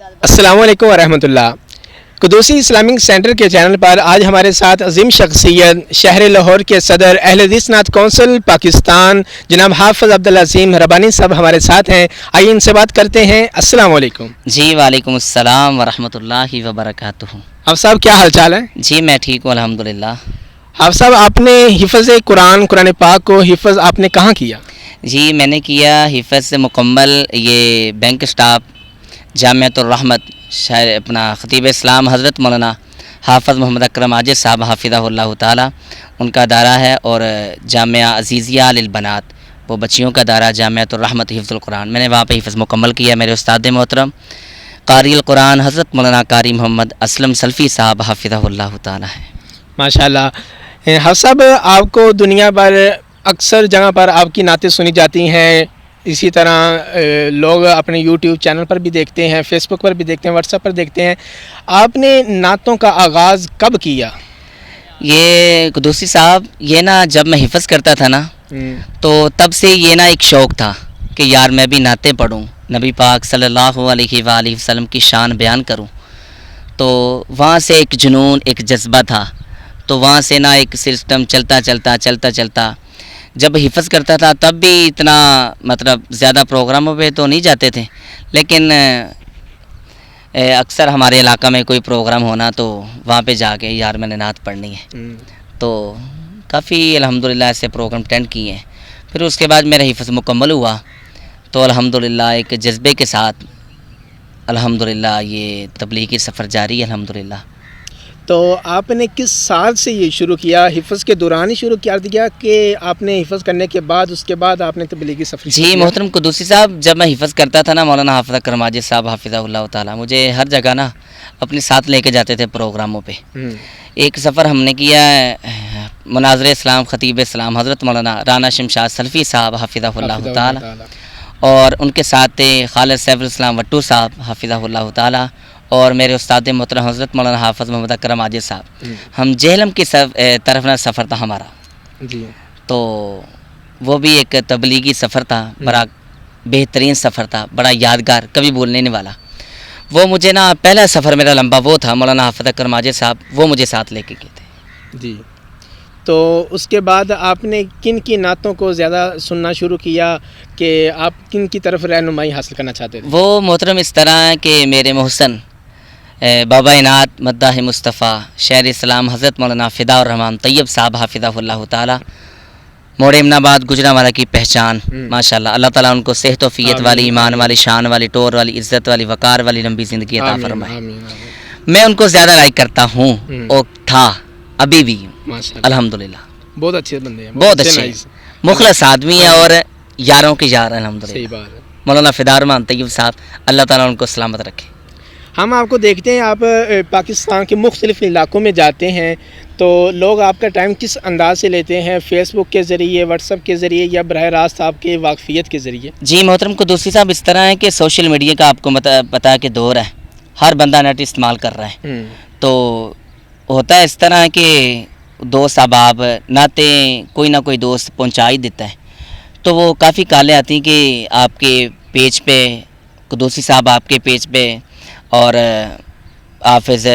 السلام علیکم ورحمۃ اللہ. قدوسی اسلامک سینٹر کے چینل پر آج ہمارے ساتھ عظیم شخصیت شہر لاہور کے صدر اہل حدیث نعت کونسل پاکستان جناب حافظ عبدالعظیم ربانی صاحب ہمارے ساتھ ہیں. آئیے ان سے بات کرتے ہیں. السلام علیکم. جی وعلیکم السلام ورحمۃ اللہ وبرکاتہ. حافظ صاحب کیا حال چال ہے؟ جی میں ٹھیک ہوں الحمدللہ. حافظ صاحب آپ نے حفظ قرآن پاک کو حفظ آپ نے کہاں کیا؟ جی میں نے کیا حفظ مکمل یہ بینک اسٹاف جامعۃ الرحمت شہر اپنا خطیب اسلام حضرت مولانا حافظ محمد اکرم عاجز صاحب حافظہ اللہ تعالی ان کا ادارہ ہے، اور جامعہ عزیزیہ للبنات وہ بچیوں کا ادارہ جامعۃ الرحمت حفظ القرآن، میں نے وہاں پہ حفظ مکمل کیا. میرے استاد محترم قاری القرآن حضرت مولانا قاری محمد اسلم سلفی صاحب حافظہ اللہ تعالی ہے. ماشاء اللہ. حافظ صاحب آپ کو دنیا بھر اکثر جگہ پر آپ کی نعتیں سنی جاتی ہیں، اسی طرح لوگ اپنے یوٹیوب چینل پر بھی دیکھتے ہیں، فیس بک پر بھی دیکھتے ہیں، واٹس ایپ پر دیکھتے ہیں. آپ نے نعتوں کا آغاز کب کیا؟ یہ قدوسی صاحب یہ نا جب میں حفظ کرتا تھا نا تو تب سے یہ نا ایک شوق تھا کہ یار میں بھی نعتیں پڑھوں، نبی پاک صلی اللہ علیہ وآلہ وسلم کی شان بیان کروں. تو وہاں سے ایک جنون، ایک جذبہ تھا. تو وہاں سے نا ایک سسٹم چلتا جب حفظ کرتا تھا تب بھی اتنا مطلب زیادہ پروگراموں پہ تو نہیں جاتے تھے، لیکن اکثر ہمارے علاقہ میں کوئی پروگرام ہونا تو وہاں پہ جا کے یار میں نے نعت پڑھنی ہے. تو کافی الحمدللہ ایسے پروگرام اٹینڈ کیے ہیں. پھر اس کے بعد میرا حفظ مکمل ہوا تو الحمدللہ ایک جذبے کے ساتھ الحمدللہ یہ تبلیغی سفر جاری ہے الحمدللہ. تو آپ نے کس سال سے یہ شروع کیا؟ حفظ کے دوران ہی شروع کیا دیا کہ آپ نے حفظ کرنے کے بعد اس کے بعد آپ نے تبلیغی سفر شروع جی کیا؟ محترم قدوسی صاحب جب میں حفظ کرتا تھا نا مولانا حافظ اکرم عاجز صاحب حافظہ اللہ تعالی مجھے ہر جگہ نا اپنے ساتھ لے کے جاتے تھے پروگراموں پہ. ایک سفر ہم نے کیا مناظر اسلام خطیب اسلام حضرت مولانا رانا شمشاد سلفی صاحب حافظہ اللہ تعالی، اور ان کے ساتھ تھے خالد سیف الاسلام وٹو صاحب حافظہ اللہ تعالی، اور میرے استاد محترم حضرت مولانا حافظ محمد اکرم عاجز صاحب. ہم جہلم کی طرف نہ سفر تھا ہمارا. جی. تو وہ بھی ایک تبلیغی سفر تھا، بڑا بہترین سفر تھا، بڑا یادگار، کبھی بھولنے نہیں والا. وہ مجھے نا پہلا سفر میرا لمبا وہ تھا مولانا حافظ اکرم عاجز صاحب وہ مجھے ساتھ لے کے گئے تھے. جی. تو اس کے بعد آپ نے کن کی نعتوں کو زیادہ سننا شروع کیا کہ آپ کن کی طرف رہنمائی حاصل کرنا چاہتے تھے؟ وہ محترم اس طرح ہے کہ میرے محسن بابا نعت مداح مصطفیٰ شہر اسلام حضرت مولانا فدا الرحمان طیب صاحب حافظہ اللہ تعالی موڑ امن آباد گجرانوالہ کی پہچان ماشاءاللہ. اللہ تعالیٰ ان کو صحت و فیت والی، ایمان والی، شان والی، ٹور والی، عزت والی، وقار والی لمبی زندگی عطا فرمائے. میں ان کو زیادہ لائک کرتا ہوں اور تھا ابھی بھی الحمدللہ. بہت اچھے بندے ہیں، بہت اچھے مخلص آدمی ہیں اور یاروں کے یار الحمدللہ. مولانا فدا الرحمان طیب صاحب اللہ تعالیٰ ان کو سلامت رکھے. ہم آپ کو دیکھتے ہیں، آپ پاکستان کے مختلف علاقوں میں جاتے ہیں تو لوگ آپ کا ٹائم کس انداز سے لیتے ہیں؟ فیس بک کے ذریعے، واٹس ایپ کے ذریعے، یا براہ راست آپ کے واقفیت کے ذریعے؟ جی محترم قدوسی صاحب اس طرح ہے کہ سوشل میڈیا کا آپ کو پتہ ہے کہ دور ہے، ہر بندہ نیٹ استعمال کر رہا ہے. تو ہوتا ہے اس طرح کہ دوست احباب نعتیں کوئی نہ کوئی دوست پہنچا ہی دیتا ہے. تو وہ کافی کالیں آتی ہیں کہ آپ کے پیج پہ قدوسی صاحب آپ کے پیج پہ، اور حافظ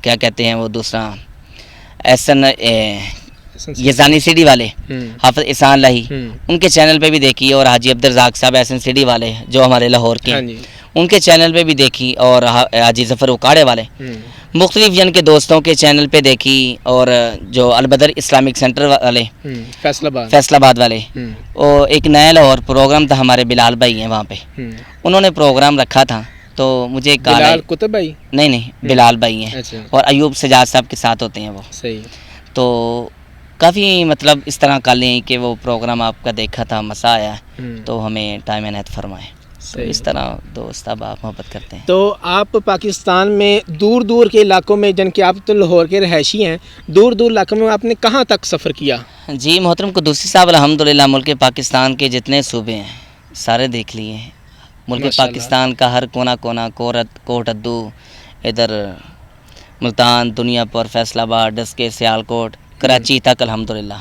کیا کہتے ہیں وہ دوسرا احسن یزانی سی ڈی والے حافظ احسان لاہی ان کے چینل پہ بھی دیکھی، اور حاجی عبدالرزاق صاحب احسن سی ڈی والے جو ہمارے لاہور کے ان کے چینل پہ بھی دیکھی، اور حاجی ظفر اکاڑے والے مختلف جن کے دوستوں کے چینل پہ دیکھی، اور جو البدر اسلامک سینٹر والے فیصل آباد والے، اور ایک نیا لاہور پروگرام تھا ہمارے بلال بھائی ہیں وہاں پہ، انہوں نے پروگرام رکھا تھا. تو مجھے بلال کتب بھائی نہیں بلال بھائی ہیں، اور ایوب سجاد صاحب کے ساتھ ہوتے ہیں وہ. صحیح. تو کافی مطلب اس طرح کر لیں کہ وہ پروگرام آپ کا دیکھا تھا، مزہ آیا تو ہمیں ٹائم عنایت فرمائے. تو اس طرح دوست اب آپ محبت کرتے ہیں. تو آپ پاکستان میں دور دور کے علاقوں میں، جن کے آپ تو لاہور کے رہائشی ہیں، دور دور علاقوں میں آپ نے کہاں تک سفر کیا؟ جی محترم قدوسی صاحب الحمدللہ ملک پاکستان کے جتنے صوبے ہیں سارے دیکھ لیے ہیں. ملک پاکستان کا ہر کونا کوٹ ادو، ادھر ملتان، دنیا پر، فیصل آباد، ڈسکے، سیالکوٹ، کراچی تک الحمدللہ.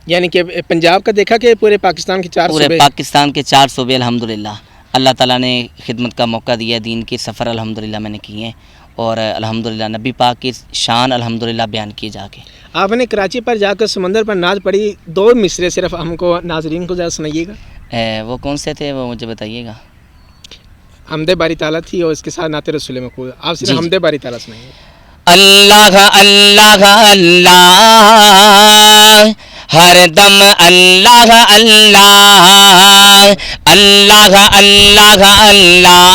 یعنی کہ پنجاب کا دیکھا کہ پورے پاکستان کے 4 صوبے؟ پورے پاکستان کے 4 صوبے الحمدللہ. اللہ تعالیٰ نے خدمت کا موقع دیا, دین کے سفر الحمدللہ میں نے کیے ہیں, اور الحمدللہ نبی پاک کی شان الحمدللہ بیان کی جا کے. آپ نے کراچی پر جا کر سمندر پر نعت پڑھی, 2 مصرے صرف ہم کو ناظرین کو ذرا سنائیے گا. وہ کون سے تھے وہ مجھے بتائیے گا. حمد باری تعالیٰ تھی اور اس کے ساتھ نعت رسول مقبول. آپ صرف جی. حمد باری تعالیٰ سنائیے. اللہ اللہ اللہ ہر دم اللہ اللہ اللہ اللہ اللہ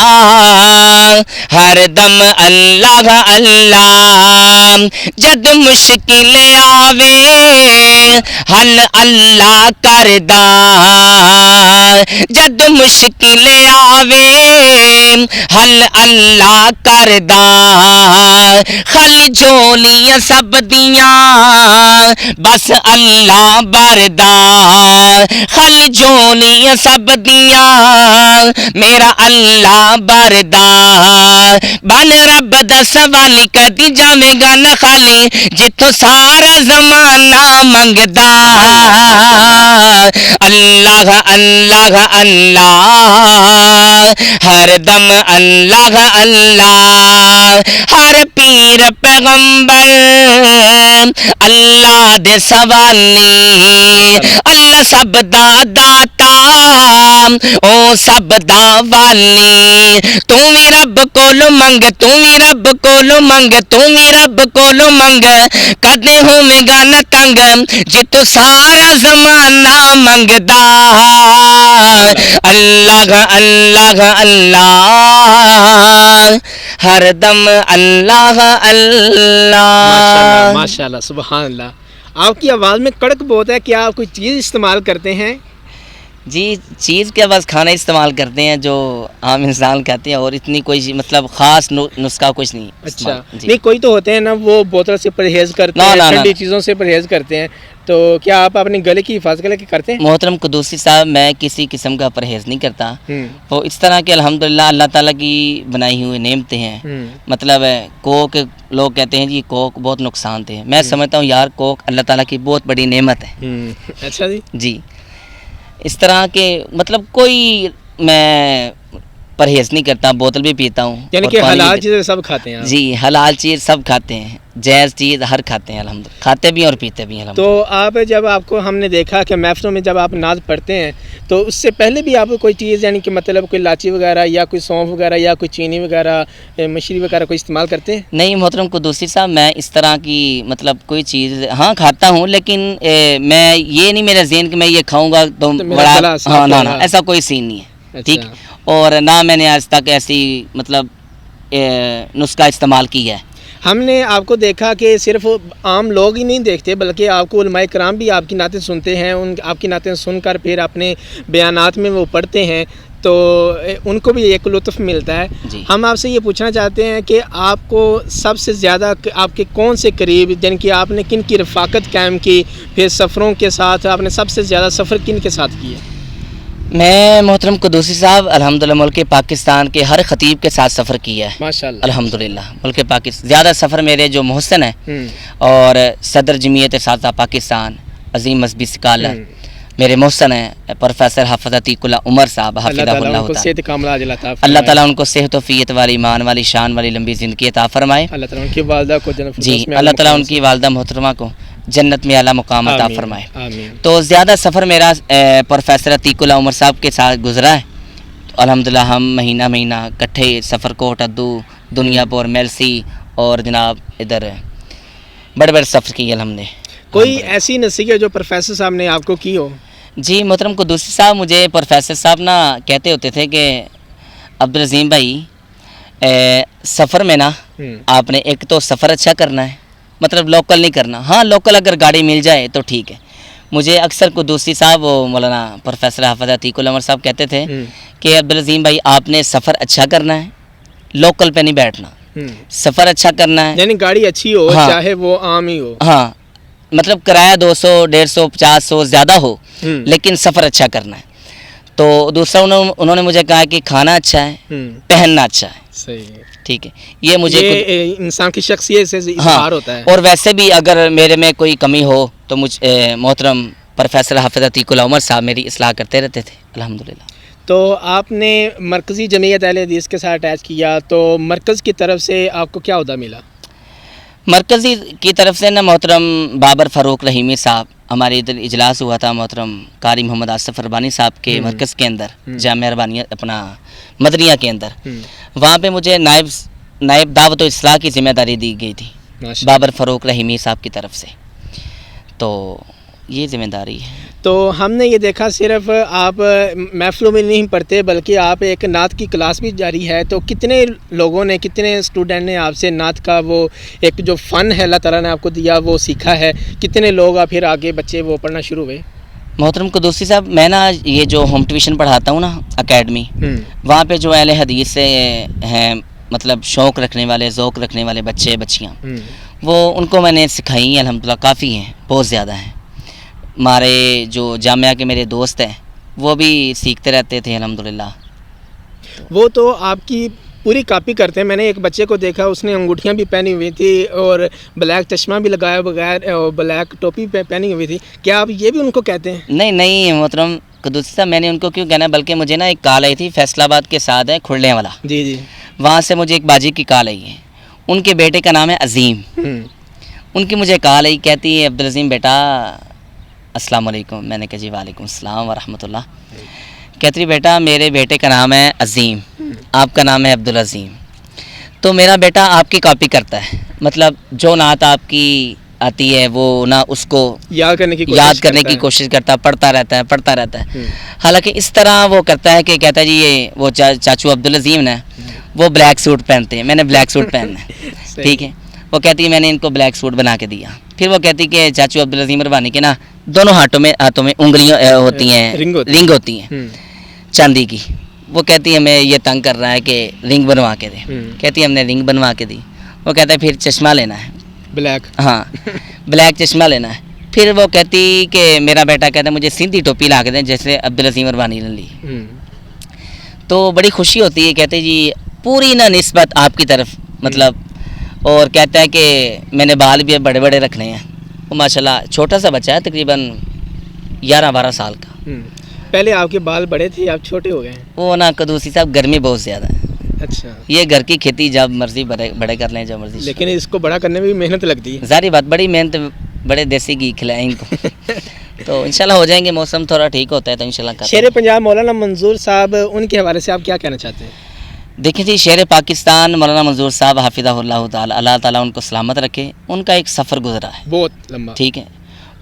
ہر دم اللہ اللہ جد مشکل آوے حل اللہ کردہ جد مشکل آوے حل اللہ کردہ خل جولیاں سب دیاں بس اللہ بردار خل جولیاں سب دیاں میرا اللہ بردار بن رب دا سوالی کدی جاوے گا نہ خالی جتوں سارا زمانہ منگدا اللہ اللہ اللہ ہر دم اللہ اللہ ہر پیر پیغمبر اللہ دے سوالی اللہ سب دا داتا او سب دا والی تو بھی رب کولو منگ تو بھی رب کولو منگ تو بھی رب کولو منگ کدے ہوے گا نہ تنگ جتوں سارا زمانہ منگدا اللہ اللہ اللہ ہر دم اللہ اللہ. ماشاءاللہ سبحان اللہ. آپ کی آواز میں کڑک بہت ہے, کیا آپ کوئی چیز استعمال کرتے ہیں؟ جی چیز کے بس کھانا استعمال کرتے ہیں جو عام انسان کہتے ہیں, اور اتنی کوئی مطلب خاص نسخہ کچھ نہیں. اچھا نہیں, کوئی تو ہوتے ہیں نا وہ بوتل سے پرہیز کرتے ہیں, ٹھنڈی چیزوں سے پرہیز کرتے ہیں, تو کیا آپ اپنے گلے کی حفاظت کے کرتے ہیں؟ محترم قدوسی صاحب میں کسی قسم کا پرہیز نہیں کرتا. وہ اس طرح کے الحمدللہ اللہ تعالیٰ کی بنائی ہوئی نعمتیں ہیں. مطلب کوک لوگ کہتے ہیں جی کوک بہت نقصان دہ ہے, میں سمجھتا ہوں یار کوک اللہ تعالیٰ کی بہت بڑی نعمت ہے. اچھا جی. جی اس طرح کے مطلب کوئی میں پرہیز نہیں کرتا, بوتل بھی پیتا ہوں. یعنی کہ حلال چیزیں سب کھاتے ہیں؟ جی حلال چیز سب کھاتے ہیں, جائز چیز ہر کھاتے ہیں الحمدللہ, کھاتے بھی اور پیتے بھی الحمدللہ. تو آپ جب آپ کو ہم نے دیکھا کہ محفلوں میں جب آپ نعت پڑھتے ہیں تو اس سے پہلے بھی آپ کو کوئی چیز یعنی کہ مطلب کوئی لاچی وغیرہ یا کوئی سونف وغیرہ یا کوئی چینی وغیرہ مشری وغیرہ کوئی استعمال کرتے ہیں؟ نہیں محترم قدوسی صاحب, میں اس طرح کی مطلب کوئی چیز ہاں کھاتا ہوں, لیکن میں یہ نہیں میرا ذہن کہ میں یہ کھاؤں گا تو بڑا ہاں نہ ایسا کوئی سین نہیں ہے. ٹھیک, اور نہ میں نے آج تک ایسی مطلب نسخہ استعمال کیا ہے. ہم نے آپ کو دیکھا کہ صرف عام لوگ ہی نہیں دیکھتے بلکہ آپ کو علماء کرام بھی آپ کی نعتیں سنتے ہیں, آپ کی نعتیں سن کر پھر اپنے بیانات میں وہ پڑھتے ہیں تو ان کو بھی ایک لطف ملتا ہے. جی. ہم آپ سے یہ پوچھنا چاہتے ہیں کہ آپ کو سب سے زیادہ آپ کے کون سے قریب یعنی کہ آپ نے کن کی رفاقت قائم کی, پھر سفروں کے ساتھ آپ نے سب سے زیادہ سفر کن کے ساتھ کیا؟ میں محترم قدوسی صاحب الحمدللہ ملک پاکستان کے ہر خطیب کے ساتھ سفر کیا ہے ماشاءاللہ. الحمدللہ ملک پاکستان زیادہ سفر میرے جو محسن ہیں اور صدر جمعیت اساتذہ پاکستان عظیم مذہبی اسکالر میرے محسن ہیں پروفیسر حافظ عتیق اللہ عمر صاحب حفظہ اللہ تعالی, اللہ تعالیٰ ان کو صحت و فیت والی ایمان والی شان والی لمبی زندگی عطا فرمائے. اللہ تعالیٰ ان کی والدہ کو جنت جی اللہ تعالیٰ ان کی والدہ محترمہ کو جنت میں اعلیٰ مقام عطا فرمائے. تو زیادہ سفر میرا پروفیسر عتیق اللہ عمر صاحب کے ساتھ گزرا ہے. تو الحمدللہ ہم مہینہ کٹھے سفر کوٹ ادو دنیا پور میلسی اور جناب ادھر بڑے سفر کیے ہم نے. کوئی ایسی نصیحت جو پروفیسر صاحب نے آپ کو کی ہو؟ جی محترم قدوسی صاحب مجھے پروفیسر صاحب نا کہتے ہوتے تھے کہ عبدالعظیم بھائی سفر میں نا آپ نے ایک تو سفر اچھا کرنا ہے, مطلب لوکل نہیں کرنا. ہاں لوکل اگر گاڑی مل جائے تو ٹھیک ہے. مجھے اکثر قدوسی صاحب وہ مولانا پروفیسر حافظ عتیق اللہ عمر صاحب کہتے تھے کہ عبدالعظیم بھائی آپ نے سفر اچھا کرنا ہے, لوکل پہ نہیں بیٹھنا, سفر اچھا کرنا ہے. یعنی گاڑی اچھی ہو چاہے وہ عام ہی ہو. ہاں مطلب کرایہ 200 150 50 زیادہ ہو لیکن سفر اچھا کرنا ہے. تو دوسرا انہوں نے مجھے کہا کہ کھانا اچھا ہے, پہننا اچھا ہے. صحیح ہے, ٹھیک ہے. یہ مجھے انسان کی شخصیت سے اظہار ہوتا ہے. اور ویسے بھی اگر میرے میں کوئی کمی ہو تو محترم پروفیسر حافظ عتیق اللہ عمر صاحب میری اصلاح کرتے رہتے تھے الحمدللہ. تو آپ نے مرکزی جمعیت اہل حدیث کے ساتھ اٹیچ کیا تو مرکز کی طرف سے آپ کو کیا عہدہ ملا؟ مرکزی کی طرف سے نا محترم بابر فاروق رحیمی صاحب، ہمارے ادھر اجلاس ہوا تھا محترم قاری محمد آصف ربانی صاحب کے مرکز کے اندر، جامعہ ربانیہ اپنا مدنیہ کے اندر، وہاں پہ مجھے نائب دعوت و اصلاح کی ذمہ داری دی گئی تھی بابر فاروق رحیمی صاحب کی طرف سے، تو یہ ذمہ داری ہے۔ تو ہم نے یہ دیکھا صرف آپ محفلوں میں نہیں پڑھتے بلکہ آپ ایک نعت کی کلاس بھی جاری ہے، تو کتنے لوگوں نے، کتنے اسٹوڈنٹ نے آپ سے نعت کا وہ ایک جو فن ہے اللہ تعالیٰ نے آپ کو دیا وہ سیکھا ہے؟ کتنے لوگ پھر آگے بچے وہ پڑھنا شروع ہوئے؟ محترم قدوسی صاحب، میں نا یہ جو ہوم ٹیوشن پڑھاتا ہوں نا اکیڈمی، وہاں پہ جو اہل حدیث سے ہیں، مطلب شوق رکھنے والے، ذوق رکھنے والے بچے بچیاں، وہ ان کو میں نے سکھائی ہیں، الحمدللہ کافی ہیں، بہت زیادہ ہیں۔ ہمارے جو جامعہ کے میرے دوست ہیں وہ بھی سیکھتے رہتے تھے الحمدللہ۔ وہ تو آپ کی پوری کاپی کرتے ہیں۔ میں نے ایک بچے کو دیکھا، اس نے انگوٹھیاں بھی پہنی ہوئی تھی اور بلیک چشمہ بھی لگایا بغیر اور بلیک ٹوپی پہنی ہوئی تھی، کیا آپ یہ بھی ان کو کہتے ہیں؟ نہیں محترم قدوسی صاحب، میں نے ان کو کیوں کہنا ہے، بلکہ مجھے نا ایک کال آئی تھی فیصل آباد کے ساتھ ہے کھڑلے والا، جی وہاں سے مجھے ایک باجی کی کال آئی ہے، ان کے بیٹے کا نام ہے عظیم، ان کی مجھے کال آئی، کہتی ہے عبدالعظیم بیٹا السلام علیکم، میں نے کہا جی وعلیکم السلام ورحمۃ اللہ، کہتی بیٹا میرے بیٹے کا نام ہے عظیم، آپ کا نام ہے عبدالعظیم، تو میرا بیٹا آپ کی کاپی کرتا ہے، مطلب جو نعت آپ کی آتی ہے وہ نہ اس کو یاد کرنے کی کوشش کرتا، پڑھتا رہتا ہے، حالانکہ اس طرح وہ کرتا ہے کہ کہتا ہے جی یہ وہ چاچو عبدالعظیم نے وہ بلیک سوٹ پہنتے ہیں، میں نے بلیک سوٹ پہننا ہے، ٹھیک ہے، وہ کہتی ہے میں نے ان کو بلیک سوٹ بنا کے دیا، پھر وہ کہتی کہ چاچو عبدالعظیم ربانی کے نا دونوں ہاتھوں میں انگلیاں ہوتی ہیں، رنگ ہوتی ہیں چاندی کی، وہ کہتی ہے ہمیں یہ تنگ کر رہا ہے کہ رنگ بنوا کے دے، کہتی ہے ہم نے رنگ بنوا کے دی، وہ کہتا ہے پھر چشمہ لینا ہے بلیک، ہاں بلیک چشمہ لینا ہے، پھر وہ کہتی کہ میرا بیٹا کہتا ہے مجھے سندھی ٹوپی لا کے دیں جیسے عبدالعظیم ربانی نے لی، تو بڑی خوشی ہوتی ہے، کہتے جی پوری نا نسبت آپ کی طرف، مطلب، اور کہتا ہے کہ میں نے بال بھی بڑے بڑے رکھنے ہیں، وہ ماشاءاللہ چھوٹا سا بچہ ہے تقریباً 11-12 سال کا۔ پہلے آپ کے بال بڑے تھے، آپ چھوٹے ہو گئے ہیں؟ وہ نا قدوسی صاحب گرمی بہت زیادہ ہے، اچھا، یہ گھر کی کھیتی جب مرضی بڑے کر لیں، جب مرضی، لیکن اس کو بڑا کرنے میں بھی محنت لگتی ہے، ظاہری بات، بڑی محنت، بڑے دیسی گھی کھلائیں ان کو تو انشاءاللہ ہو جائیں گے، موسم تھوڑا ٹھیک ہوتا ہے تو انشاءاللہ شیر پنجاب مولانا منظور صاحب، ان کے حوالے سے آپ کیا کہنا چاہتے ہیں؟ دیکھیں جی، شیر پاکستان مولانا منظور صاحب حافظہ اللہ تعالی، اللہ تعالیٰ ان کو سلامت رکھے، ان کا ایک سفر گزرا ہے بہت لمبا، ٹھیک ہے،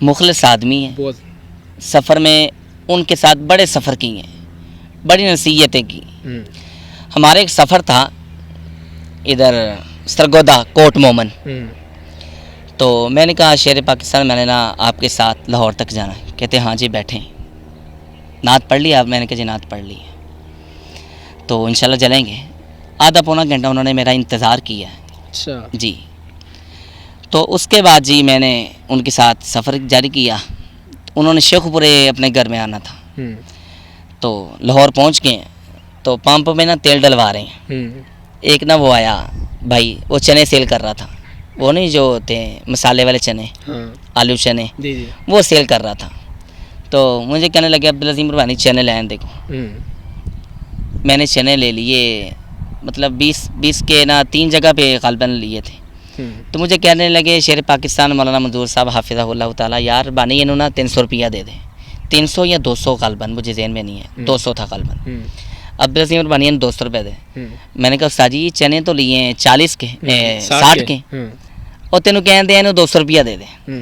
مخلص آدمی ہے، بہت سفر میں ان کے ساتھ بڑے سفر کی ہیں، بڑی نصیحتیں کی۔ ہمارے ایک سفر تھا ادھر سرگودا کوٹ مومن، تو میں نے کہا شیر پاکستان میں نے نا آپ کے ساتھ لاہور تک جانا ہے، کہتے ہاں جی بیٹھیں، نعت پڑھ لی آپ؟ میں نے کہا جی نعت پڑھ لی ہے، تو انشاءاللہ چلیں گے۔ آدھا پونا گھنٹہ انہوں نے میرا انتظار کیا ہے، اچھا جی، تو اس کے بعد جی میں نے ان کے ساتھ سفر جاری کیا، انہوں نے شیخ پورے اپنے گھر میں آنا تھا، تو لاہور پہنچ گئے، تو پمپ میں نا تیل ڈلوا رہے ہیں، ایک نا وہ آیا بھائی، وہ چنے سیل کر رہا تھا، وہ نہیں جو ہوتے ہیں مسالے والے چنے، آلو چنے، وہ سیل کر رہا تھا، تو مجھے کہنے لگے عبدالعظیم ربانی چنے لائیں، دیکھو میں نے چنے لے لیے، مطلب 20 کے نا 3 جگہ پہ غالباً لیے تھے، تو مجھے کہنے لگے شیر پاکستان مولانا منظور صاحب حافظہ اللہ تعالیٰ، یار بانی انہوں نے 300 روپیہ دے دیں، 300 یا 200 غالباً، مجھے ذہن میں نہیں ہے، 200 تھا غالباً، عبدالعظیم ربانی نے 200 روپے دے، میں نے کہا استاد جی چنے تو لیے ہیں 40 کے 60 کے، اور تینوں کہتے ہیں 200 روپیہ دے دیں،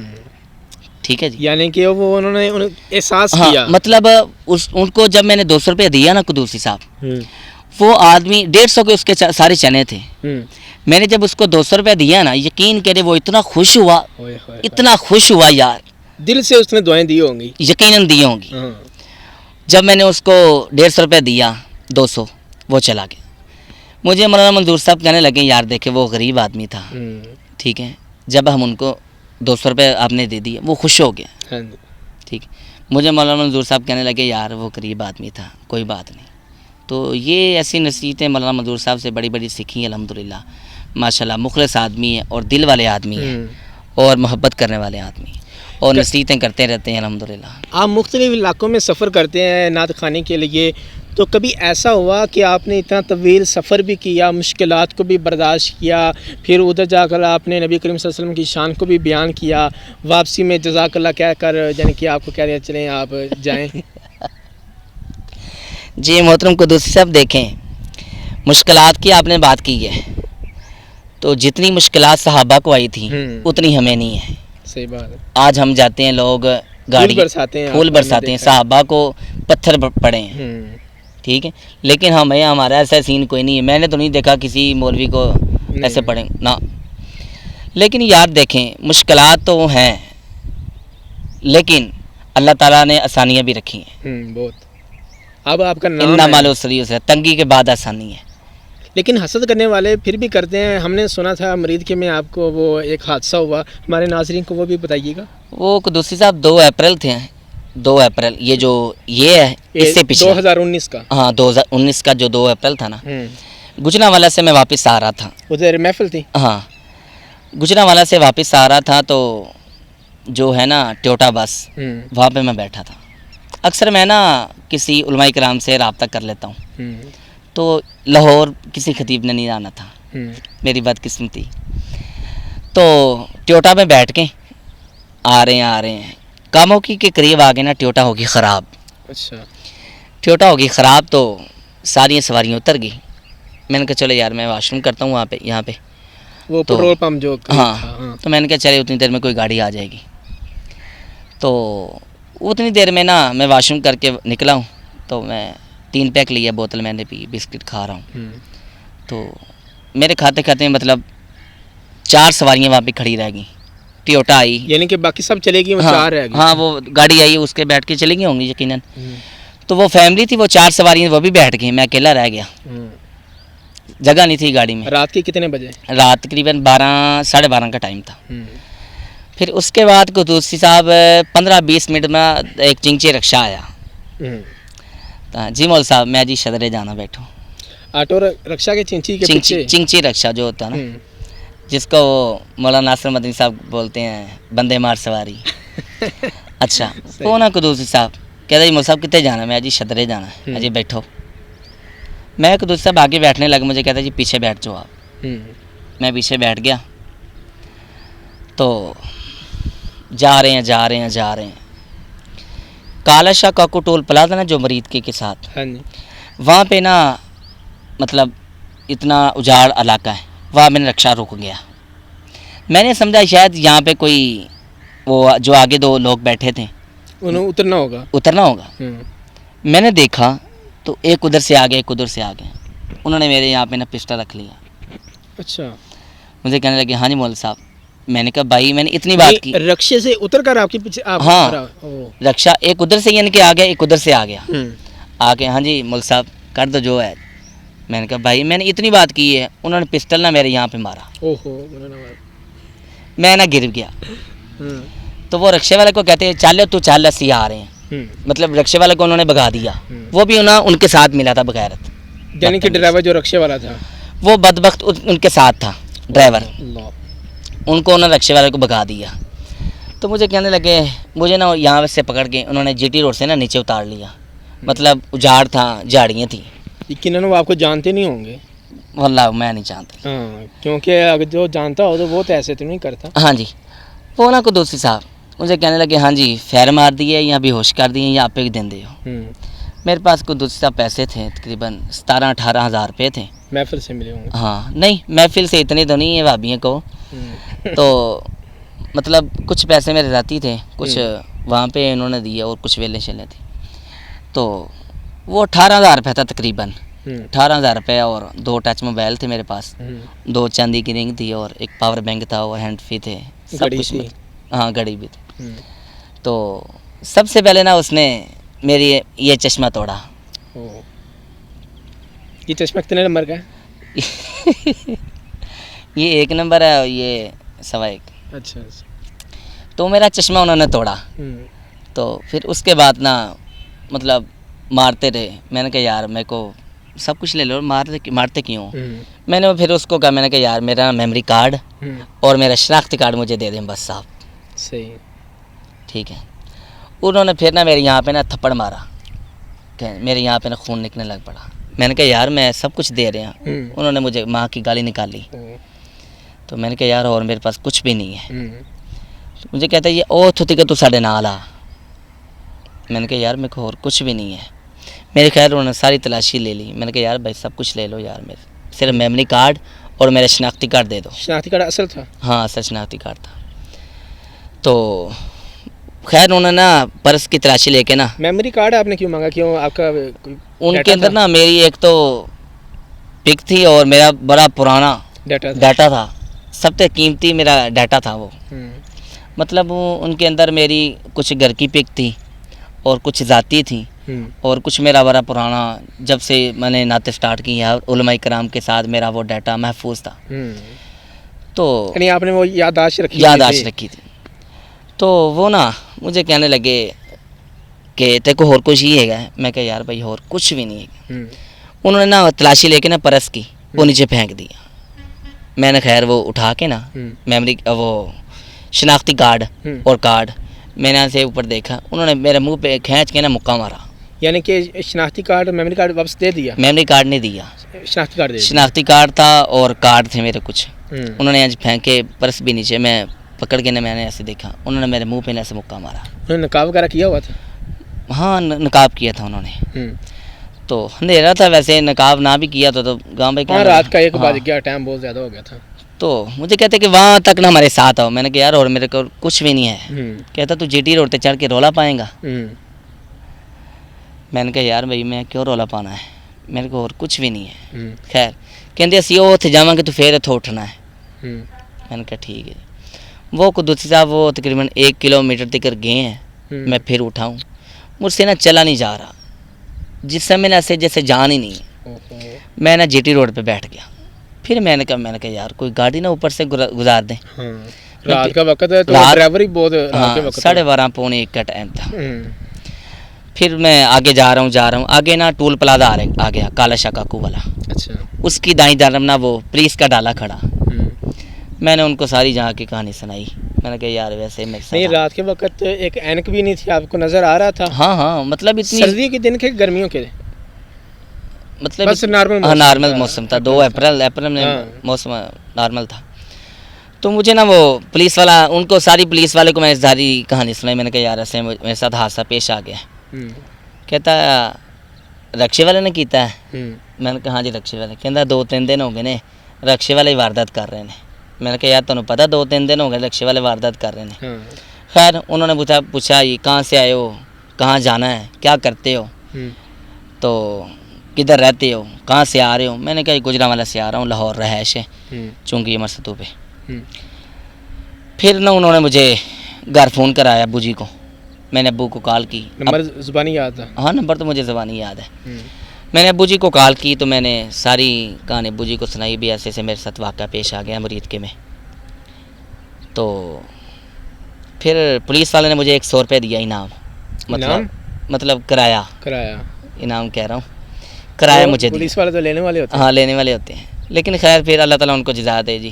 ٹھیک ہے جی، یعنی کہ وہ انہوں نے احساس کیا، مطلب ان کو جب میں نے 200 روپے دیا نا قدوسی صاحب، وہ آدمی 150 کے اس کے سارے چنے تھے، میں نے جب اس کو 200 روپے دیا نا، یقین کرے وہ اتنا خوش ہوا، اتنا خوش ہوا یار، دل سے اس نے دعائیں دی ہوں گی، یقیناً دی ہوں گی۔ جب میں نے اس کو 150 روپے دیا، 200 وہ چلا گیا، مجھے مولانا منظور صاحب کہنے لگے یار دیکھے وہ غریب آدمی تھا، ٹھیک ہے، جب ہم ان کو 200 روپے آپ نے دے دیے وہ خوش ہو گیا، ٹھیک، مجھے مولانا منظور صاحب کہنے لگے یار وہ غریب آدمی تھا، کوئی بات نہیں، تو یہ ایسی نصیحتیں مولانا منظور صاحب سے بڑی بڑی سیکھی ہیں الحمدللہ، ماشاءاللہ مخلص آدمی ہے اور دل والے آدمی ہیں اور محبت کرنے والے آدمی اور نصیحتیں کرتے رہتے ہیں الحمدللہ۔ آپ مختلف علاقوں میں سفر کرتے ہیں نعت خوانی کے لیے، تو کبھی ایسا ہوا کہ آپ نے اتنا طویل سفر بھی کیا، مشکلات کو بھی برداشت کیا، پھر ادھر جا کر آپ نے نبی کریم صلی اللہ علیہ وسلم کی شان کو بھی بیان کیا، واپسی میں جزاک اللہ کہہ کر یعنی کہ آپ کو کہہ رہے چلیں آپ جائیں؟ جی محترم قدوسی صاحب، دیکھیں مشکلات کی آپ نے بات کی ہے، تو جتنی مشکلات صحابہ کو آئی تھیں اتنی ہمیں نہیں ہے. صحیح بات ہے. آج ہم جاتے ہیں، لوگ گاڑی پھول برساتے ہیں، صحابہ کو پتھر پڑے ہیں، ٹھیک ہے، لیکن ہمارا ایسا سین کوئی نہیں ہے. میں نے تو نہیں دیکھا کسی مولوی کو ایسے پڑھیں نہ. لیکن یار دیکھیں مشکلات تو ہیں، لیکن اللہ تعالیٰ نے آسانیاں بھی رکھی ہیں. بہت. اب آپ کا نام انما العسر یسرا، تنگی کے بعد آسانی ہے. لیکن حسد کرنے والے پھر بھی کرتے ہیں. ہم نے سنا تھا مرید کے میں آپ کو وہ ایک حادثہ ہوا، ہمارے ناظرین کو وہ بھی بتائیے گا. وہ قدوسی صاحب 2 اپریل تھے، 2 اپریل یہ ہے اس سے پچھلے 2019 کا. ہاں 2019 کا جو 2 اپریل تھا نا، گجرانوالہ سے میں واپس آ رہا تھا. ادھر محفل تھی. ہاں گجرانوالہ سے واپس آ رہا تھا، تو جو ہے نا ٹیوٹا بس، وہاں پہ میں بیٹھا تھا. اکثر میں نا کسی علماء کرام سے رابطہ کر لیتا ہوں، تو لاہور کسی خطیب نے نہیں آنا تھا، میری بدقسمتی. تو ٹیوٹا میں بیٹھ کے آ رہے ہیں کاموں کی کے قریب آ گئے نا، ٹیوٹا ہوگی خراب. اچھا. ٹیوٹا ہوگی خراب تو ساری سواریاں اتر گئی. میں نے کہا چلو یار میں واش روم کرتا ہوں وہاں پہ، یہاں پہ وہ پیٹرول پمپ جو. ہاں تو میں نے کہا چلے اتنی دیر میں کوئی گاڑی آ جائے گی. تو اتنی دیر میں نا میں واش روم کر کے نکلا ہوں، تو میں 3 پیک لیا بوتل میں نے پی، بسکٹ کھا رہا ہوں. تو میرے کھاتے کھاتے مطلب 4 سواریاں وہاں پہ کھڑی رہ گئیں. ٹیوٹا آئی، یعنی کہ باقی سب چلے گی، وہ 4 رہ گئی. ہاں وہ گاڑی آئی، اس کے بیٹھ کے چلی گئی ہوں گی یقیناً. تو وہ فیملی تھی، وہ 4 سواریاں وہ بھی بیٹھ گئیں، میں اکیلا رہ گیا. جگہ نہیں تھی گاڑی میں. رات کے کتنے بجے؟ رات تقریباً 12 ساڑھے 12 کا ٹائم تھا. پھر اس کے بعد قدوسی صاحب 15-20 منٹ میں ایک چنچی رکشہ آیا. جی مول صاحب میں جی شدرے جانا بیٹھوں. آٹو رکشہ کے چنچی کے پیچھے چنچی رکشہ جو ہوتا ہے نا، جس کو مولانا ناصر مدنی صاحب بولتے ہیں بندے مار سواری. اچھا وہ نا قدوسی صاحب کہتا جی مول صاحب کتنے جانا ہے؟ میں جی شدرے جانا ہے. جی بیٹھو. میں قدوسی صاحب آگے بیٹھنے لگا، مجھے کہتا جی پیچھے بیٹھ جاؤ آپ. میں پیچھے بیٹھ گیا. تو جا رہے ہیں کالا شاہ کاکو ٹول پلازا نا جو مرید کے ساتھ، وہاں پہ نا مطلب اتنا اجاڑ علاقہ ہے، وہاں میں نے رکشہ رک گیا. میں نے سمجھا شاید یہاں پہ کوئی وہ جو آگے 2 لوگ بیٹھے تھے انہیں اترنا ہوگا. میں نے دیکھا تو ایک ادھر سے آ گیا، ایک ادھر سے آ گیا. انہوں نے میرے یہاں پہ نا پسٹل رکھ لیا. اچھا. مجھے کہنے لگے ہاں جی مول صاحب. میں نے کہا بھائی میں نے اتنی بات کی. رکشے سے اتر کر آپ کے پیچھے؟ ہاں رکشہ ایک ادھر سے یعنی کہ آ گیا، ایک ادھر سے آ گیا. آ کے ہاں جی مول صاحب کر دو جو ہے. میں نے کہا بھائی میں نے اتنی بات کی ہے. انہوں نے پسٹل نہ میرے یہاں پہ مارا. میں نہ گر گیا. تو وہ رکشے والے کو کہتے ہیں چل تو چل اسی آ رہے ہیں. مطلب رکشے والے کو انہوں نے بھگا دیا. وہ بھی ان کے ساتھ ملا تھا بغیرت. یعنی کہ ڈرائیور جو رکشے والا تھا وہ بدبخت ان کے ساتھ تھا ڈرائیور. ان کو انہوں نے رکشے والے کو بھگا دیا. تو مجھے کہنے لگے، مجھے نا یہاں سے پکڑ کے انہوں نے جی ٹی روڈ سے نا نیچے اتار لیا. مطلب اجاڑ تھا، جھاڑیاں تھیں. یقیناً وہ آپ کو جانتے نہیں ہوں گے. واللہ میں نہیں جانتا. کیونکہ اگر جو جانتا ہو تو وہ تو ایسے تو نہیں کرتا. ہاں جی. وہ نا قدوسی صاحب مجھے کہنے لگے ہاں جی فیر مار دیے یا بے ہوش کر دیے یا آپ پہ دین دے ہو. میرے پاس قدوسی صاحب پیسے تھے، تقریباً 17-18 ہزار روپے تھے. محفل سے ملے ہوں گے؟ ہاں نہیں محفل سے اتنے تو نہیں ہے بھابیوں کو. تو مطلب کچھ پیسے میرے رہتی تھے، کچھ وہاں پہ انہوں نے دیے اور کچھ ویلے شیلے تھے. تو وہ 18,000 روپے تھا تقریباً. 18,000 روپے اور 2 ٹچ موبائل تھے میرے پاس، 2 چاندی کی رنگ تھی اور ایک پاور بینک تھا اور ہینڈ فری تھے، سب کچھ. ہاں گھڑی بھی تھی. تو سب سے پہلے نا اس نے میری یہ چشمہ توڑا. یہ چشمہ کتنے نمبر کا ہے؟ یہ 1 نمبر ہے اور یہ 1.25. اچھا. تو میرا چشمہ انہوں نے توڑا. تو پھر اس کے بعد نا مطلب مارتے رہے. میں نے کہا یار میرے کو سب کچھ لے لو، مارتے کیوں؟ میں نے پھر اس کو کہا، میں نے کہا یار میرا میموری کارڈ اور میرا شناختی کارڈ مجھے دے دیں بس صاحب. صحیح. ٹھیک ہے. انہوں نے پھر نا میرے یہاں پہ نا تھپڑ مارا. کہ میرے یہاں پہ نا خون نکلنے لگ پڑا. میں نے کہا یار میں سب کچھ دے رہے ہیں. انہوں نے مجھے ماں کی گالی نکالی. تو میں نے کہا یار اور میرے پاس کچھ بھی نہیں ہے. مجھے کہتا ہے یہ او تھوتی کہ تو ساڑھے نال آ. میں نے کہا یار میرے کو اور کچھ بھی نہیں ہے. میرے خیر انہوں نے ساری تلاشی لے لی. میں نے کہا یار بھائی سب کچھ لے لو یار, میرے صرف میموری کارڈ اور میرا شناختی کارڈ دے دو. شناختی کارڈ اصل تھا؟ ہاں اصل شناختی کارڈ تھا. تو خیر انہوں نے نا پرس کی تلاشی لے کے نا, میموری کارڈ آپ نے کیوں مانگا, کیوں آپ کا ان کے اندر نا میری ایک تو پک تھی اور میرا بڑا پرانا ڈاٹا تھا. سب سے قیمتی میرا ڈاٹا تھا وہ. مطلب ان کے اندر میری کچھ گھر کی پک تھی اور کچھ ذاتی تھی اور کچھ میرا بڑا پرانا, جب سے میں نے نعتیں سٹارٹ کی ہیں علماء کرام کے ساتھ میرا وہ ڈاٹا محفوظ تھا. تو یعنی آپ نے وہ یادداشت رکھی تھی. تو وہ نا مجھے کہنے لگے کہ تیرے کو اور کچھ ہی ہے. میں کہا یار بھائی اور کچھ بھی نہیں ہے. انہوں نے نا تلاشی لے کے نا پرس کی وہ نیچے پھینک دیا. میں نے خیر وہ اٹھا کے نا میموری وہ شناختی کارڈ اور کارڈ میں نے سے اوپر دیکھا. انہوں نے میرے منہ پہ کھینچ کے نا مکہ مارا. یعنی کہ شناختی کارڈ میموری کارڈ واپس دے دیا؟ میموری کارڈ نہیں دیا, شناختی کارڈ دے دیا. شناختی کارڈ تھا اور کارڈ تھے میرے کچھ. انہوں نے آج پھینکے, پرس بھی نیچے. میں پکڑ کے نا میں نے ایسے دیکھا, انہوں نے میرے منہ پہ ایسے مکہ مارا. انہوں نے نقاب وغیرہ کیا ہوا تھا؟ ہاں نقاب کیا تھا انہوں نے. تو اندھیرا تھا ویسے, نقاب نہ بھی کیا تو گاؤں بھائی کیا رات کا 1 بج گیا, ٹائم بہت زیادہ ہو گیا تھا. تو مجھے کہتے کہ وہاں تک نا ہمارے ساتھ آؤ. میں نے کہا یار اور میرے کو کچھ بھی نہیں ہے. کہتا تو جی ٹی روڈ پہ چڑھ کے رولا پائیں گا. میں نے کہا یار بھائی میں کیوں رولا پانا ہے, میرے کو اور کچھ بھی نہیں ہے. خیر کہتے اسی وہ اتنے جاواں گے تو پھر اتوں اٹھنا ہے. میں نے کہا ٹھیک ہے. وہ قدوسی صاحب وہ تقریباً 1 کلومیٹر تک گئے ہیں. میں پھر اٹھاؤں, مجھ سے نا چلا نہیں جا رہا. جس سمے نا سے جیسے جان ہی نہیں. میں نا جی ٹی روڈ پہ بیٹھ گیا. پھر میں نے کہا یار کوئی گاڑی نا اوپر سے گزار دیں. رات کا وقت ہے تو ڈرائیور ہی بہت رات کے وقت 12:30 پونے 1 کا ٹائم تھا. پھر میں آگے جا رہا ہوں آگے نا ٹول پلازا آ گیا کالا شاہ کاکو والا. اچھا. اس کی دائیں طرف نا وہ پولیس کا ڈالا کھڑا. میں نے ان کو ساری جہاں کی کہانی سنائی. میں نے کہا یار ویسے نہیں رات کے وقت ایک اینک بھی نہیں تھی, آپ کو نظر آ رہا تھا؟ ہاں مطلب اتنی سردی کے دن کے گرمیوں کے مطلب بس نارمل موسم تھا. 2 اپریل میں موسم نارمل تھا. تو مجھے نا وہ پولیس والا, ان کو ساری پولیس والے کو میں ساری کہانی سنائی. میں نے کہا یار ایسے میرے ساتھ حادثہ پیش آ گیا. کہتا رکشے والے نے کیتا ہے. میں نے کہا ہاں جی رکشے والے. کہتا 2-3 دن ہو گئے نے رکشے والے واردات کر رہے ہیں. میں نے کہا یار تمہیں پتہ 2-3 دن ہو گئے رکشے والے واردات کر رہے ہیں. خیر انہوں نے پوچھا یہ کہاں سے آئے ہو, کہاں جانا ہے, کیا کرتے ہو, تو کدھر رہتے ہو, کہاں سے آ رہے ہو. میں نے کہا گجرانوالہ سے آ رہا ہوں, لاہور رہائش ہے چونکہ یہ مرستو پہ. پھر نا انہوں نے مجھے گھر فون کرایا ابو جی کو. میں نے ابو کو کال کی. نمبر زبانی یاد تھا؟ ہاں نمبر تو مجھے زبانی یاد ہے. میں نے ابو جی کو کال کی تو میں نے ساری کہانی ابو جی کو سنائی بھی ایسے ایسے میرے ساتھ واقعہ پیش آ گیا مرید کے میں. تو پھر پولیس والے نے مجھے 100 روپے دیا انعام. مطلب کرایہ انعام کہہ رہا ہوں, کرایہ مجھے دیا. پولیس والے تو لینے والے ہوتے ہیں. ہاں لینے والے ہوتے ہیں, لیکن خیر پھر اللہ تعالیٰ ان کو جزا دے جی.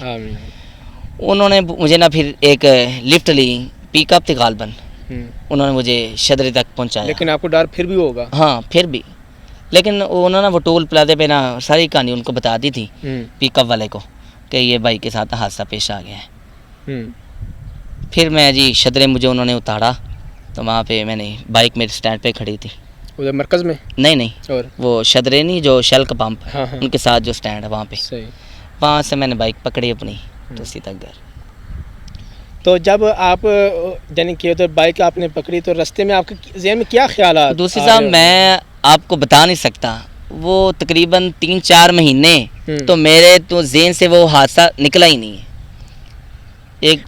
انہوں نے مجھے نا پھر ایک لفٹ لی, پک اپ تھی غالباً. انہوں نے مجھے شدری تک پہنچایا. لیکن آپ کو ڈر پھر بھی ہوگا؟ ہاں پھر بھی, لیکن انہوں نے وہ ٹول پلازے پہ نا ساری کہانی ان کو بتا دی تھی پک اپ والے کو کہ یہ بھائی کے ساتھ حادثہ پیش آ گیا ہے. پھر میں جی شدرے مجھے انہوں نے اتارا تو وہاں پہ میں نے بائک میرے سٹینڈ پہ کھڑی تھی. ادھر مرکز میں؟ نہیں اور وہ شدرے نہیں جو شلک پمپ ان کے ساتھ جو سٹینڈ ہے وہاں پہ. وہاں سے میں نے بائک پکڑی اپنی تو اسی تک گھر. تو جب آپ یعنی کہ ادھر بائک آپ نے پکڑی تو رستے میں آپ کے ذہن میں کیا خیالات؟ دوسری صاحب میں آپ کو بتا نہیں سکتا, وہ تقریباً 3-4 مہینے تو میرے تو ذہن سے وہ حادثہ نکلا ہی نہیں ہے.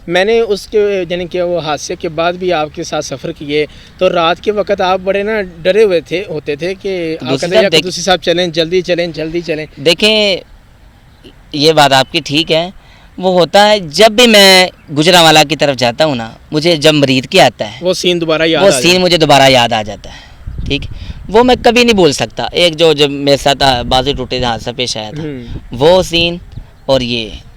میں نے اس کے یعنی کہ وہ حادثے کے بعد بھی آپ کے ساتھ سفر کیے تو رات کے وقت آپ بڑے نا ڈرے ہوئے ہوتے تھے کہ قدوسی صاحب چلیں جلدی چلیں. دیکھیں یہ بات آپ کی ٹھیک ہے, وہ ہوتا ہے جب بھی میں گجرانوالہ کی طرف جاتا ہوں نا, مجھے جب مرید کے آتا ہے وہ سین مجھے دوبارہ یاد آ جاتا ہے. ٹھیک, وہ میں کبھی نہیں بھول سکتا. ایک جو جب میرے ساتھ بازو ٹوٹے حادثہ پیش آیا تھا وہ سین, اور یہ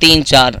3-4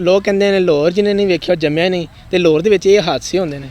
ਲੋਕ ਕਹਿੰਦੇ ਨੇ ਲਾਹੌਰ ਜਿਹਨੇ ਨਹੀਂ ਵੇਖਿਆ ਉਹ ਜੰਮਿਆ ਨਹੀਂ, ਤੇ ਲਾਹੌਰ ਦੇ ਵਿੱਚ ਇਹ ਹਾਦਸੇ ਹੁੰਦੇ ਨੇ।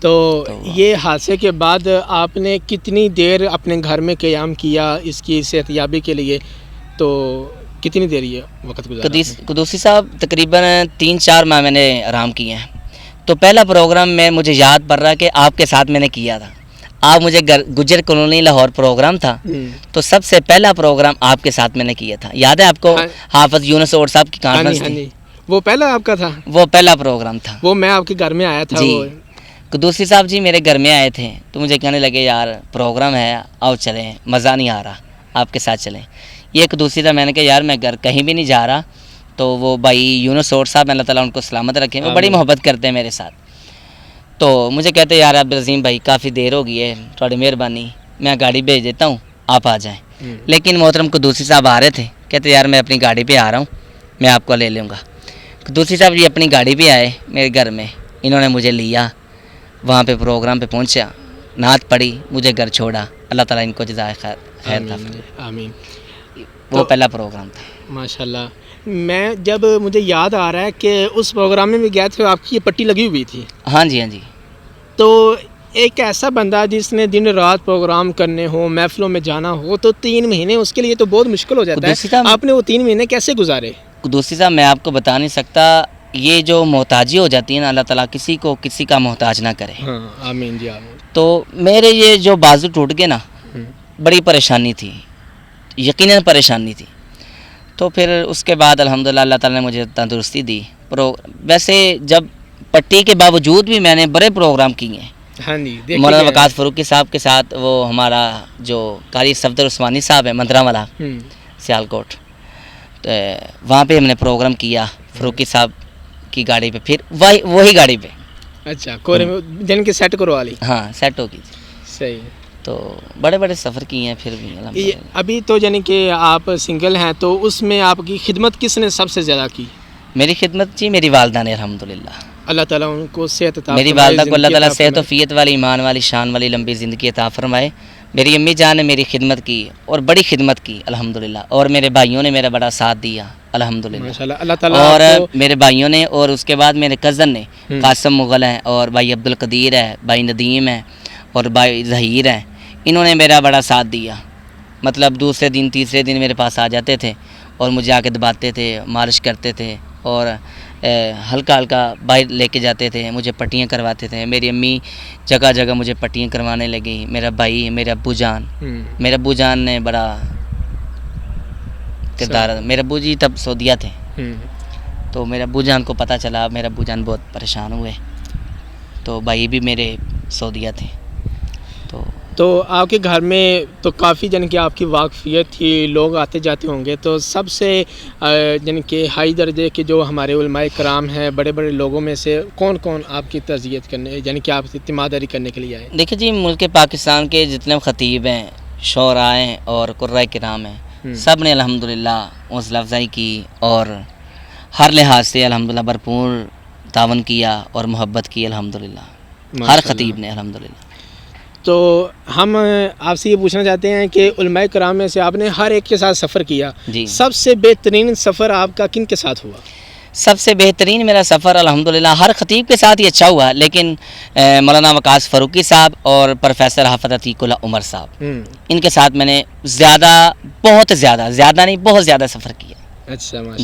تو یہ حادثے کے بعد آپ نے کتنی دیر اپنے گھر میں قیام کیا اس کی صحتیابی کے لیے؟ تو کتنی دیر یہ وقت گزارا؟ قدوسی صاحب تقریباً 3-4 ماہ میں نے آرام کیے ہیں. تو پہلا پروگرام میں مجھے یاد پڑ رہا کہ آپ کے ساتھ میں نے کیا تھا. آپ مجھے گجر کالونی لاہور پروگرام تھا، تو سب سے پہلا پروگرام آپ کے ساتھ میں نے کیا تھا. یاد ہے آپ کو حافظ یونس اور صاحب کی کانفرنس تھی؟ وہ پہلا آپ کا تھا؟ وہ پہلا پروگرام تھا. وہ میں آپ کے گھر میں آیا تھا. جی قدوسی صاحب جی میرے گھر میں آئے تھے تو مجھے کہنے لگے یار پروگرام ہے آؤ چلیں، مزہ نہیں آ رہا آپ کے ساتھ چلیں. یہ قدوسی تھا. میں نے کہا یار میں گھر کہیں بھی نہیں جا رہا. تو وہ بھائی یونس اور صاحب اللہ تعالیٰ ان کو سلامت رکھیں، وہ بڑی محبت کرتے ہیں میرے ساتھ. تو مجھے کہتے یار عبدالعظیم بھائی کافی دیر ہو گئی ہے، تھوڑی مہربانی میں گاڑی بھیج دیتا ہوں آپ آ جائیں. لیکن محترم قدوسی صاحب آ رہے تھے، کہتے یار میں اپنی گاڑی پہ آ رہا ہوں، میں آپ کو لے لوں گا. قدوسی صاحب یہ اپنی گاڑی پہ آئے میرے گھر میں، انہوں نے مجھے لیا، وہاں پہ پروگرام پہ پہنچا، نعت پڑھی، مجھے گھر چھوڑا. اللہ تعالیٰ ان کو جزائے خیر عطا فرمائے. آمین. وہ پہلا پروگرام تھا. ماشاءاللہ. میں جب مجھے یاد آ رہا ہے کہ اس پروگرام میں بھی گئے تھے، آپ کی یہ پٹی لگی ہوئی تھی. ہاں جی ہاں جی. تو ایک ایسا بندہ جس نے دن رات پروگرام کرنے ہو، محفلوں میں جانا ہو، تو 3 مہینے اس کے لیے تو بہت مشکل ہو جاتا ہے. آپ نے وہ 3 مہینے کیسے گزارے؟ قدوسی صاحب میں آپ کو بتا نہیں سکتا. یہ جو محتاجی ہو جاتی ہے نا، اللہ تعالیٰ کسی کو کسی کا محتاج نہ کرے. ہاں آمین جی آمین. تو میرے یہ جو بازو ٹوٹ گئے نا، بڑی پریشانی تھی، یقیناً پریشانی تھی. تو پھر اس کے بعد الحمدللہ اللہ تعالیٰ نے مجھے تندرستی دی. ویسے جب پٹی کے باوجود بھی میں نے بڑے پروگرام کیے ہیں. ہاں جی. مولانا وقاص فاروقی صاحب کے ساتھ، وہ ہمارا جو قاری صفدر عثمانی صاحب ہے مندرہ والا سیالکوٹ، تو وہاں پہ ہم نے پروگرام کیا فاروقی صاحب کی گاڑی پہ، پھر وہی گاڑی پہ. اچھا کورے میں جن کے سیٹ کروا لی. ہاں سیٹ ہو گئی. صحیح. تو بڑے بڑے سفر کیے ہیں پھر بھی الحمدللہ. ابھی تو یعنی کہ آپ سنگل ہیں، تو اس میں آپ کی خدمت کس نے سب سے زیادہ کی؟ میری خدمت جی میری والدہ نے الحمدللہ. اللہ تعالیٰ ان کو صحت عطا فرمائے. میری والدہ کو اللہ تعالیٰ صحت و فیت والی، ایمان والی، شان والی لمبی زندگی عطا فرمائے. میری امی جان نے میری خدمت کی اور بڑی خدمت کی الحمدللہ. اور میرے بھائیوں نے میرا بڑا ساتھ دیا الحمدللہ. ماشاءاللہ. اللہ تعالیٰ اور میرے بھائیوں نے، اور اس کے بعد میرے کزن نے، قاسم مغل ہیں، اور بھائی عبدالقدیر ہے، بھائی ندیم ہے، اور بھائی ظہیر ہیں. انہوں نے میرا بڑا ساتھ دیا. مطلب دوسرے دن تیسرے دن میرے پاس آ جاتے تھے اور مجھے آ کے دباتے تھے، مالش کرتے تھے، اور ہلکا ہلکا باہر لے کے جاتے تھے، مجھے پٹیاں کرواتے تھے. میری امی جگہ جگہ مجھے پٹیاں کروانے لگی. میرا بھائی، میرے ابو جان نے بڑا کردار. میرے ابو جی تب سعودیہ تھے، تو میرے ابو جان کو پتہ چلا. میرے ابو جان بہت پریشان ہوئے. تو بھائی بھی میرے سعودیہ تھے. تو آپ کے گھر میں تو کافی یعنی کہ آپ کی واقفیت تھی، لوگ آتے جاتے ہوں گے. تو سب سے یعنی کہ ہائی درجے کے جو ہمارے علماء کرام ہیں، بڑے بڑے لوگوں میں سے کون کون آپ کی تعزیت کرنے، یعنی کہ آپ سے اعتماداری کرنے کے لیے آئے؟ دیکھیں جی، ملک پاکستان کے جتنے خطیب ہیں، شعراء ہیں اور قرۂ کرام ہیں، سب نے الحمدللہ حوصلہ افزائی کی اور ہر لحاظ سے الحمدللہ بھرپور تعاون کیا اور محبت کی الحمدللہ، ہر خطیب نے الحمدللہ. تو ہم آپ سے یہ پوچھنا چاہتے ہیں کہ علماء کرام میں سے آپ نے ہر ایک کے ساتھ سفر کیا جی. سب سے بہترین سفر آپ کا کن کے ساتھ ہوا؟ سب سے بہترین میرا سفر الحمدللہ ہر خطیب کے ساتھ ہی اچھا ہوا، لیکن مولانا وقاص فاروقی صاحب اور پروفیسر حافظ عتیق اللہ عمر صاحب، ان کے ساتھ میں نے بہت زیادہ نہیں، بہت زیادہ سفر کیا. اچھا ماشاءاللہ.